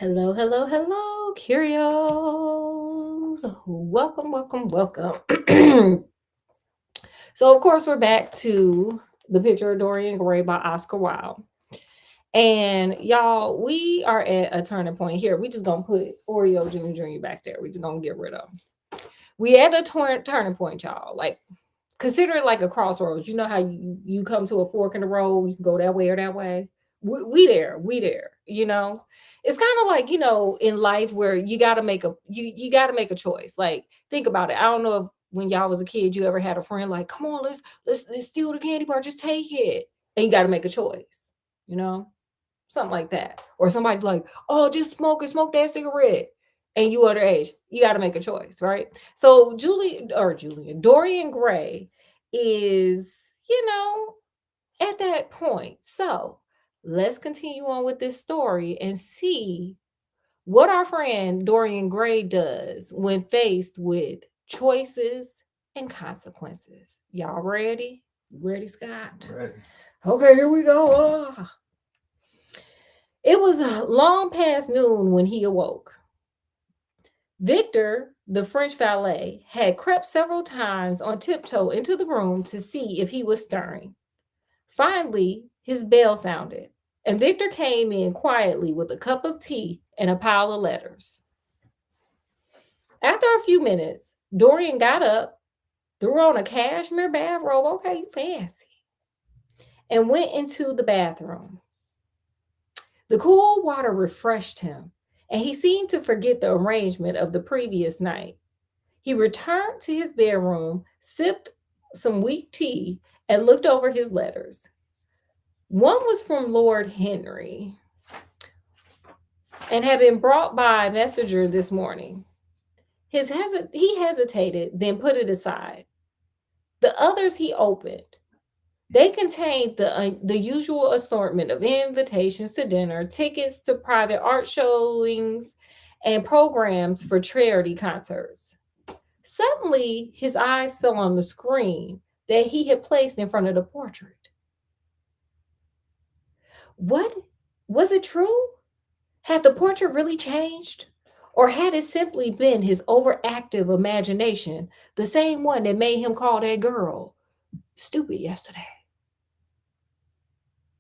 Hello, hello, hello, Curios. Welcome. So, of course, we're back to The Picture of Dorian Gray by Oscar Wilde. And y'all, we are at a turning point here. We just gonna put Oreo Jr. back there. We just gonna get rid of him. We at a turning point, y'all. Like, consider it like a crossroads. You know how you come to a fork in the road, you can go that way or that way. We there. It's kind of like, in life where you got to make you got to make a choice. Like, think about it. I don't know if when y'all was a kid you ever had a friend like, come on, let's steal the candy bar, just take it. And you got to make a choice, you know? Something like that. Or somebody like, oh, just smoke that cigarette. And you underage, you got to make a choice, right? So Dorian Gray is, at that point. So let's continue on with this story and see what our friend Dorian Gray does when faced with choices and consequences. Y'all ready? Ready, Scott? Right. Okay, here we go. It was long past noon when he awoke. Victor, the French valet, had crept several times on tiptoe into the room to see if he was stirring. Finally, his bell sounded, and Victor came in quietly with a cup of tea and a pile of letters. After a few minutes, Dorian got up, threw on a cashmere bathrobe, okay, you fancy, and went into the bathroom. The cool water refreshed him, and he seemed to forget the arrangement of the previous night. He returned to his bedroom, sipped some weak tea, and looked over his letters. One was from Lord Henry and had been brought by a messenger this morning. He hesitated, then put it aside. The others he opened. They contained the usual assortment of invitations to dinner, tickets to private art showings, and programs for charity concerts. Suddenly, his eyes fell on the screen that he had placed in front of the portrait. What? Was it true? Had the portrait really changed? Or had it simply been his overactive imagination, the same one that made him call that girl stupid yesterday?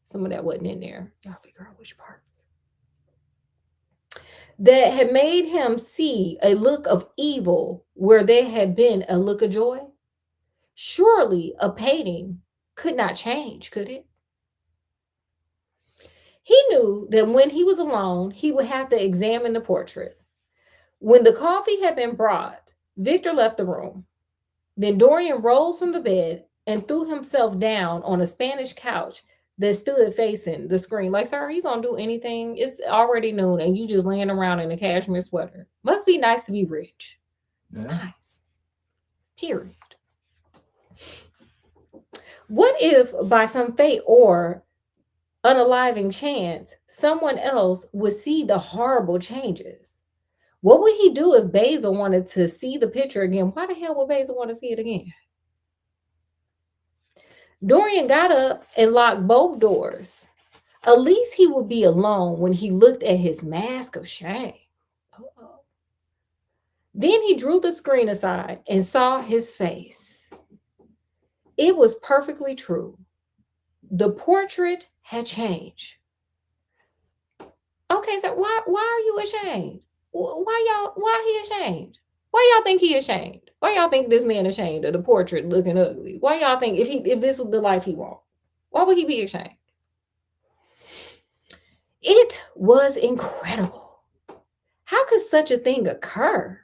Some of that wasn't in there. Y'all figure out which parts. That had made him see a look of evil where there had been a look of joy? Surely a painting could not change, could it? He knew that when he was alone, he would have to examine the portrait. When the coffee had been brought, Victor left the room. Then Dorian rose from the bed and threw himself down on a Spanish couch that stood facing the screen. Like, sir, are you gonna do anything? It's already noon and you just laying around in a cashmere sweater. Must be nice to be rich. It's Yeah. nice. Period. What if by some fate or unaliving chance, someone else would see the horrible changes? What would he do if Basil wanted to see the picture again? Why the hell would Basil want to see it again? Dorian got up and locked both doors. At least he would be alone when he looked at his mask of shame. Uh-oh. Then he drew the screen aside and saw his face. It was perfectly true. The portrait had changed. Okay, so why are you ashamed? Why he ashamed? Why y'all think he ashamed? Why y'all think this man ashamed of the portrait looking ugly? Why y'all think if this was the life he want? Why would he be ashamed? It was incredible. How could such a thing occur?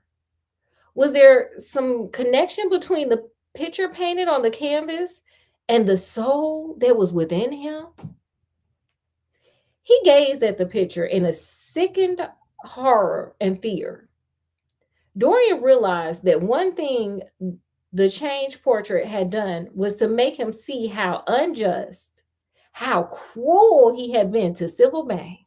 Was there some connection between the picture painted on the canvas and the soul that was within him? He gazed at the picture in a sickened horror and fear. Dorian realized that one thing the changed portrait had done was to make him see how unjust, how cruel he had been to Sybil May.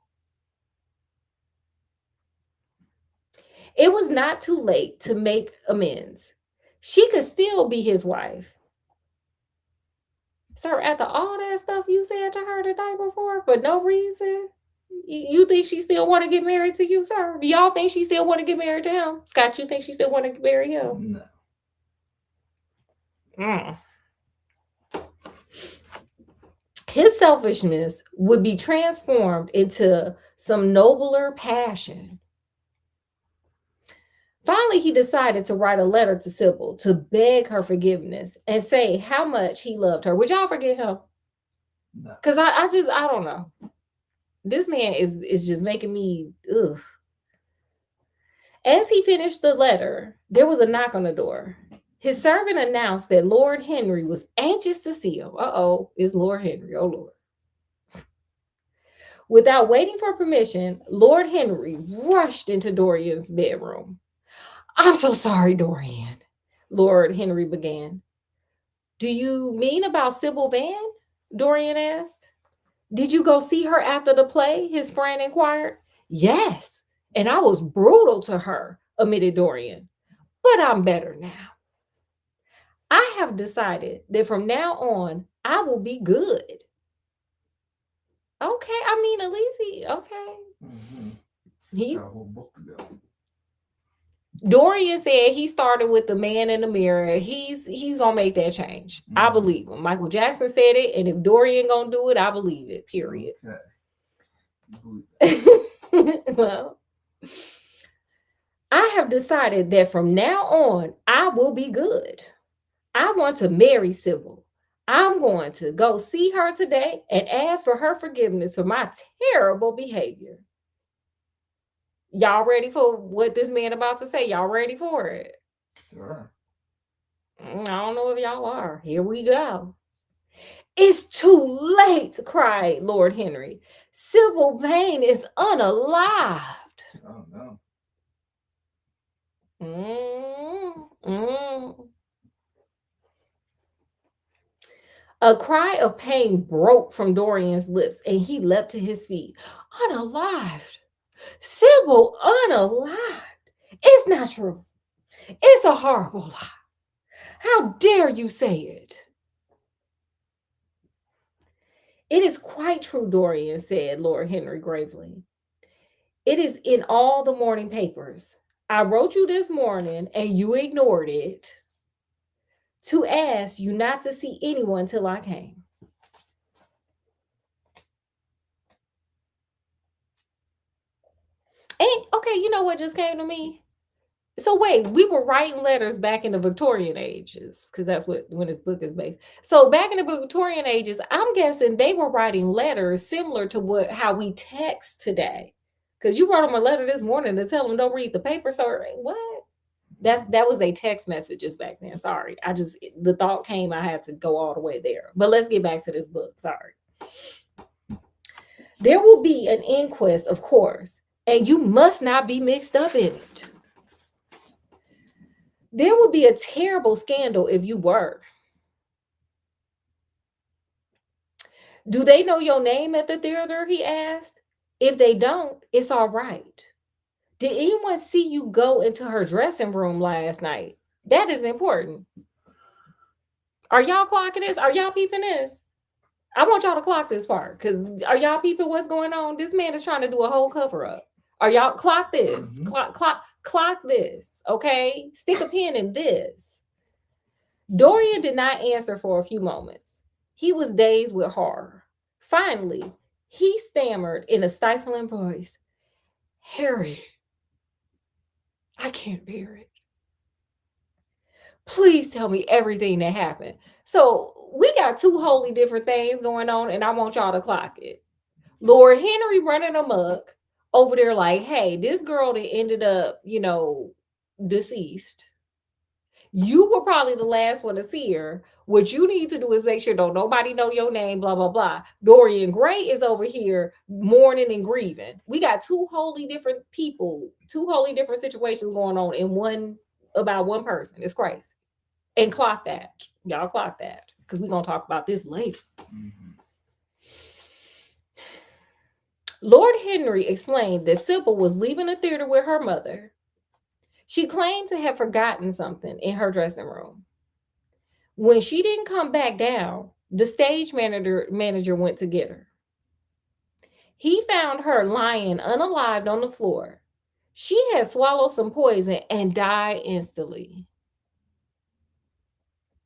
It was not too late to make amends. She could still be his wife. Sir, after all that stuff you said to her the night before for no reason, You think she still want to get married to you, sir? Do y'all think she still want to get married to him? Scott, you think she still want to marry him? No. Mm. His selfishness would be transformed into some nobler passion. Finally, he decided to write a letter to Sybil to beg her forgiveness and say how much he loved her. Would y'all forget him? No. Because I don't know. This man is just making me ugh. As he finished the letter, there was a knock on the door. His servant announced that Lord Henry was anxious to see him. Uh-oh, it's Lord Henry. Oh, Lord. Without waiting for permission, Lord Henry rushed into Dorian's bedroom. I'm so sorry, Dorian, Lord Henry began. Do you mean about Sybil Van? Dorian asked. Did you go see her after the play? His friend inquired. Yes, and I was brutal to her, admitted Dorian. But I'm better now. I have decided that from now on, I will be good. Okay, I mean, at least okay. Mm-hmm. He's Got a whole book to go. Dorian said he started with the man in the mirror. He's gonna make that change. I believe him. Michael Jackson said it, and if Dorian gonna do it, I believe it. Period. Okay. You believe that. Well, I have decided that from now on, I will be good. I want to marry Sybil. I'm going to go see her today and ask for her forgiveness for my terrible behavior. Y'all ready for what this man about to say? Y'all ready for it? Sure. I don't know if y'all are. Here we go. It's too late, cried Lord Henry. Sybil Vane is unalived. Oh, no. A cry of pain broke from Dorian's lips, and he leapt to his feet. Unalived? Sybil, unalived? It's not true. It's a horrible lie. How dare you say it? It is quite true, Dorian said, Lord Henry gravely. It is in all the morning papers. I wrote you this morning, and you ignored it to ask you not to see anyone till I came. And okay, you know what just came to me? So wait, we were writing letters back in the Victorian ages, because that's when this book is based. So back in the Victorian ages, I'm guessing they were writing letters similar to how we text today. Because you wrote them a letter this morning to tell them don't read the paper. So what? That was their text messages back then. Sorry, the thought came. I had to go all the way there. But let's get back to this book. Sorry. There will be an inquest, of course, and you must not be mixed up in it. There would be a terrible scandal if you were. Do they know your name at the theater? He asked. If they don't, it's all right. Did anyone see you go into her dressing room last night? That is important. Are y'all clocking this? Are y'all peeping this? I want y'all to clock this part, because are y'all peeping what's going on? This man is trying to do a whole cover up. Are y'all clock this? Mm-hmm. Clock this, okay? Stick a pin in this. Dorian did not answer for a few moments. He was dazed with horror. Finally, he stammered in a stifling voice, Harry, I can't bear it. Please tell me everything that happened. So we got two wholly different things going on, and I want y'all to clock it. Lord Henry running amok over there like, hey, this girl that ended up, deceased. You were probably the last one to see her. What you need to do is make sure don't nobody know your name, blah, blah, blah. Dorian Gray is over here mourning and grieving. We got two wholly different people, two wholly different situations going on in about one person. It's crazy. And clock that. Y'all clock that. Because we're going to talk about this later. Mm-hmm. Lord Henry explained that Sybil was leaving the theater with her mother. She claimed to have forgotten something in her dressing room. When she didn't come back down, the stage manager went to get her. He found her lying unalived on the floor. She had swallowed some poison and died instantly.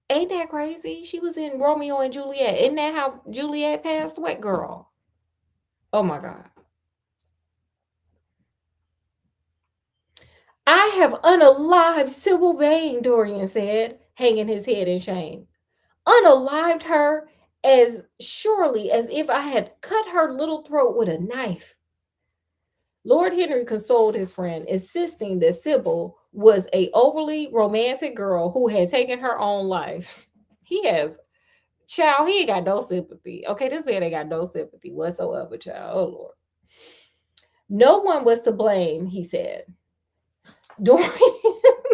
Ain't that crazy? She was in Romeo and Juliet. Isn't that how Juliet passed away, girl? Oh my God. I have unalived Sybil Vane, Dorian said, hanging his head in shame. Unalived her as surely as if I had cut her little throat with a knife. Lord Henry consoled his friend, insisting that Sybil was a overly romantic girl who had taken her own life. He has, child, he ain't got no sympathy. Okay, this man ain't got no sympathy whatsoever, child. Oh, Lord. No one was to blame, he said. Dorian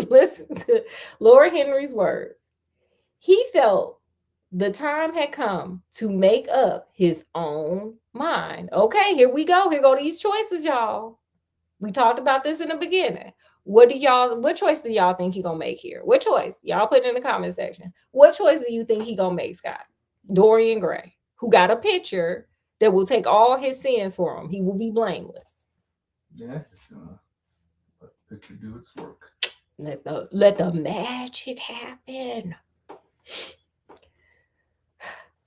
listened to Lord Henry's words. He felt the time had come to make up his own mind. Okay, here we go. Here go these choices, y'all. We talked about this in the beginning. What choice do y'all think he gonna make here? What choice? Y'all put it in the comment section. What choice do you think he gonna make, Scott? Dorian Gray, who got a picture that will take all his sins for him. He will be blameless. Yeah, it's gonna let the picture do its work. Let the magic happen.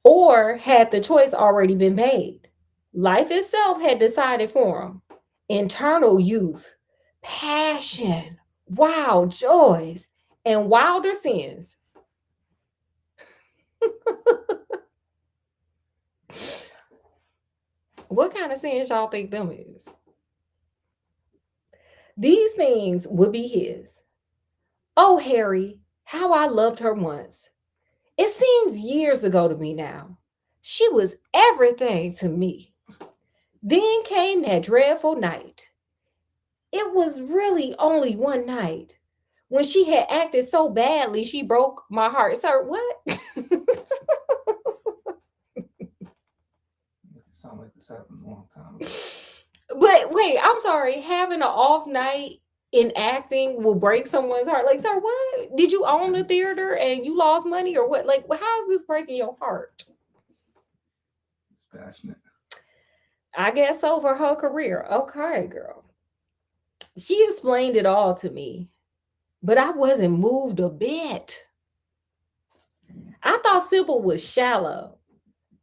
Or had the choice already been made? Life itself had decided for him. Internal youth, passion, wild joys, and wilder sins. What kind of sins y'all think them is? These things would be his. Oh, Harry, how I loved her once. It seems years ago to me now. She was everything to me. Then came that dreadful night. It was really only one night. When she had acted so badly, she broke my heart. Sir, what? It sounds like this happened a long time ago. But wait, I'm sorry. Having an off night in acting will break someone's heart. Like, sir, what? Did you own the theater and you lost money or what? Like, how is this breaking your heart? It's passionate. I guess so for her career. Okay, girl. She explained it all to me, but I wasn't moved a bit. I thought Sybil was shallow.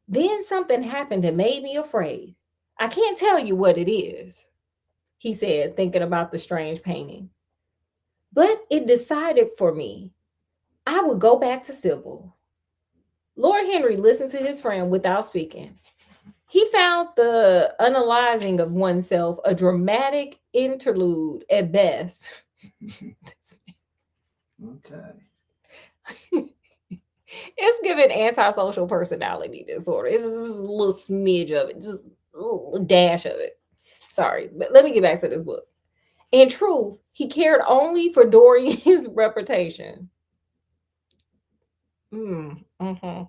Then something happened that made me afraid. I can't tell you what it is, he said, thinking about the strange painting. But it decided for me. I would go back to Sybil. Lord Henry listened to his friend without speaking. He found the unaliving of oneself a dramatic interlude at best. Okay. It's giving antisocial personality disorder. It's just a little smidge of it, just a little dash of it. Sorry, but let me get back to this book. In truth, he cared only for Dorian's reputation. Mm-hmm.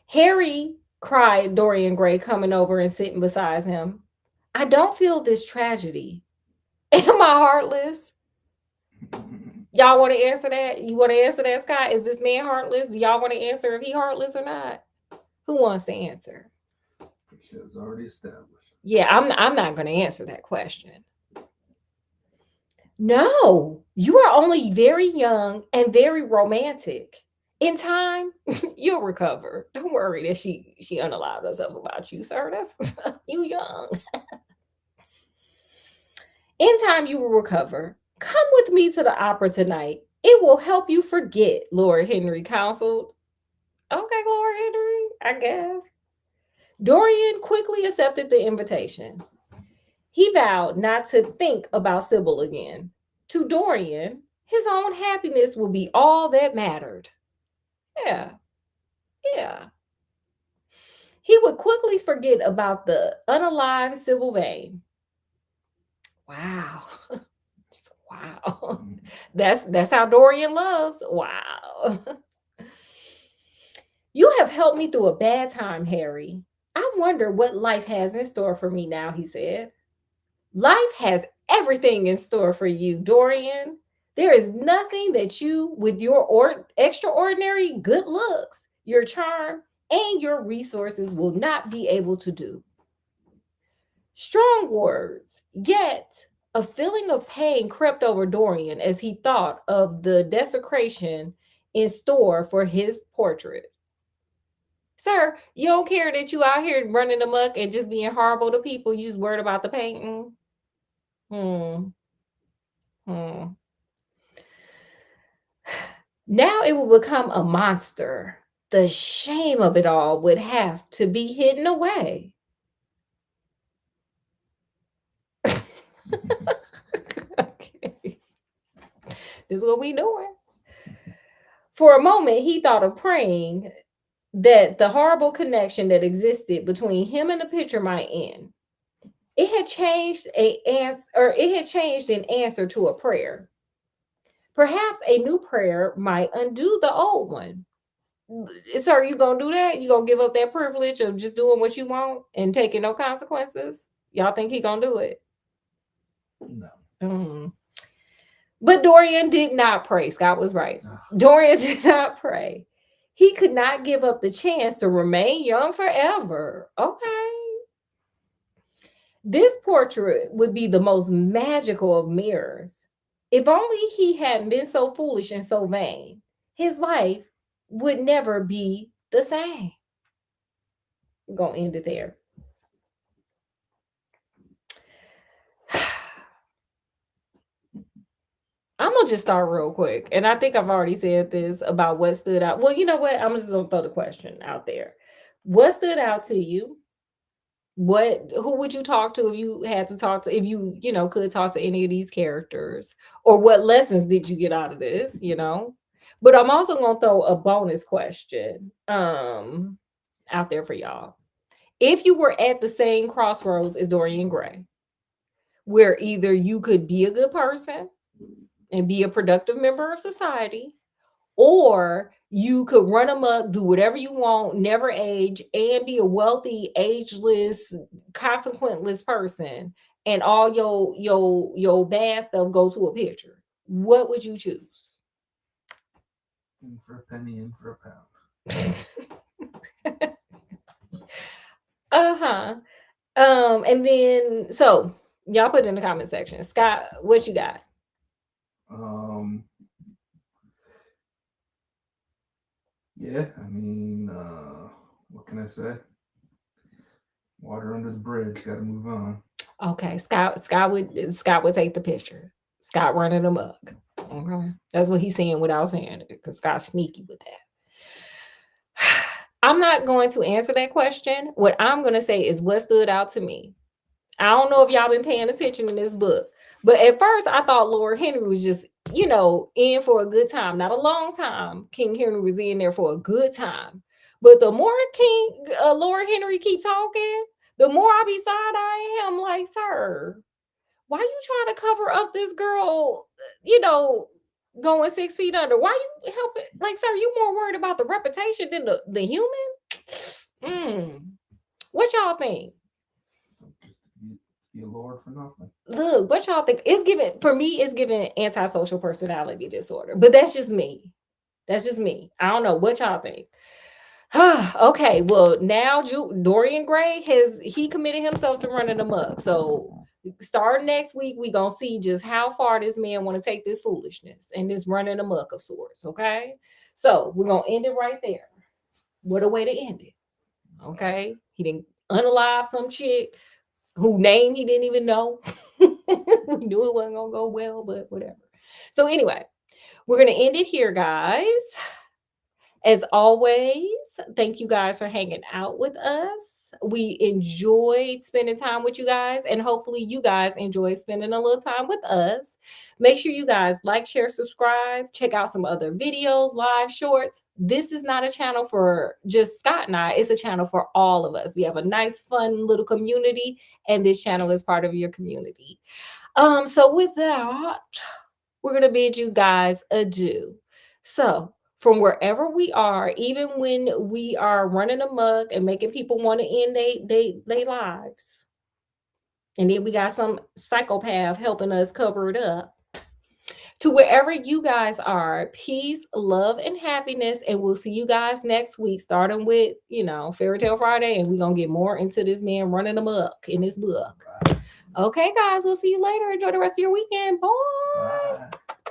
Harry, cried Dorian Gray, coming over and sitting beside him. I don't feel this tragedy. Am I heartless? Y'all want to answer that? You want to answer that, Scott? Is this man heartless? Do y'all want to answer if he heartless or not? Who wants to answer? It's already established. Yeah, I'm not going to answer that question. No, you are only very young and very romantic. In time, you'll recover. Don't worry that she unallowed herself about you, sir. That's you young. In time, you will recover. Come with me to the opera tonight. It will help you forget, Lord Henry counseled. Okay, Lord Henry, I guess. Dorian quickly accepted the invitation. He vowed not to think about Sybil again. To Dorian, his own happiness would be all that mattered. Yeah. He would quickly forget about the unalived Sybil Vane. Wow. Wow. That's how Dorian loves. Wow. You have helped me through a bad time, Harry. I wonder what life has in store for me now, he said. Life has everything in store for you, Dorian. There is nothing that you, with your extraordinary good looks, your charm, and your resources will not be able to do. Strong words, yet a feeling of pain crept over Dorian as he thought of the desecration in store for his portrait. Sir, you don't care that you out here running amok and just being horrible to people. You just worried about the painting. Hmm. Hmm. Now it will become a monster. The shame of it all would have to be hidden away. Okay. This is what we doing. For a moment, he thought of praying that the horrible connection that existed between him and the picture might end. It had changed in answer to a prayer. Perhaps a new prayer might undo the old one. Sir, you gonna do that? You gonna give up that privilege of just doing what you want and taking no consequences? Y'all think he gonna do it? No. Mm. But Dorian did not pray. Scott was right. Dorian did not pray. He could not give up the chance to remain young forever. Okay. This portrait would be the most magical of mirrors. If only he hadn't been so foolish and so vain, his life would never be the same. We're going to end it there. I'm going to just start real quick. And I think I've already said this about what stood out. Well, you know what? I'm just going to throw the question out there. What stood out to you? Who would you talk to if you had to talk to, if you could talk to any of these characters? Or what lessons did you get out of this, But I'm also going to throw a bonus question out there for y'all. If you were at the same crossroads as Dorian Gray, where either you could be a good person and be a productive member of society, or you could run amok, do whatever you want, never age, and be a wealthy, ageless, consequentless person, and all your bad stuff go to a picture, what would you choose? In for a penny, in for a pound. Uh-huh. And then so y'all put it in the comment section. Scott, what you got? Yeah, I mean, what can I say? Water under the bridge, gotta move on. Okay, Scott would take the picture. Scott running amok. Okay. That's what he's saying without saying it, because Scott's sneaky with that. I'm not going to answer that question. What I'm going to say is what stood out to me. I don't know if y'all been paying attention in this book, but at first I thought Lord Henry was just, in for a good time. Not a long time. King Henry was in there for a good time. But the more Lord Henry keep talking, the more I be side-eyeing him like, sir, why you trying to cover up this girl, going 6 feet under? Why you help it? Like, sir, you more worried about the reputation than the human? What y'all think? Just be a lord for nothing. Look, what y'all think? It's giving antisocial personality disorder. But that's just me. I don't know what y'all think. Okay, well, now Dorian Gray he committed himself to running amok. So starting next week, we gonna see just how far this man want to take this foolishness and this running amok of sorts. Okay, so we're gonna end it right there. What a way to end it. Okay, he didn't unalive some chick who name he didn't even know. We knew it wasn't gonna go well, but whatever. So anyway, we're gonna end it here, guys. As always, thank you guys for hanging out with us. We enjoyed spending time with you guys, and hopefully you guys enjoy spending a little time with us. Make sure you guys like, share, subscribe, check out some other videos, live shorts. This is not a channel for just Scott and I. It's a channel for all of us. We have a nice, fun little community, and this channel is part of your community. So with that, we're going to bid you guys adieu. So from wherever we are, even when we are running amok and making people want to end their lives, and then we got some psychopath helping us cover it up, to wherever you guys are, peace, love, and happiness. And we'll see you guys next week, starting with, Fairy Tale Friday. And we're going to get more into this man running amok in this book. Okay, guys, we'll see you later. Enjoy the rest of your weekend. Bye. Bye.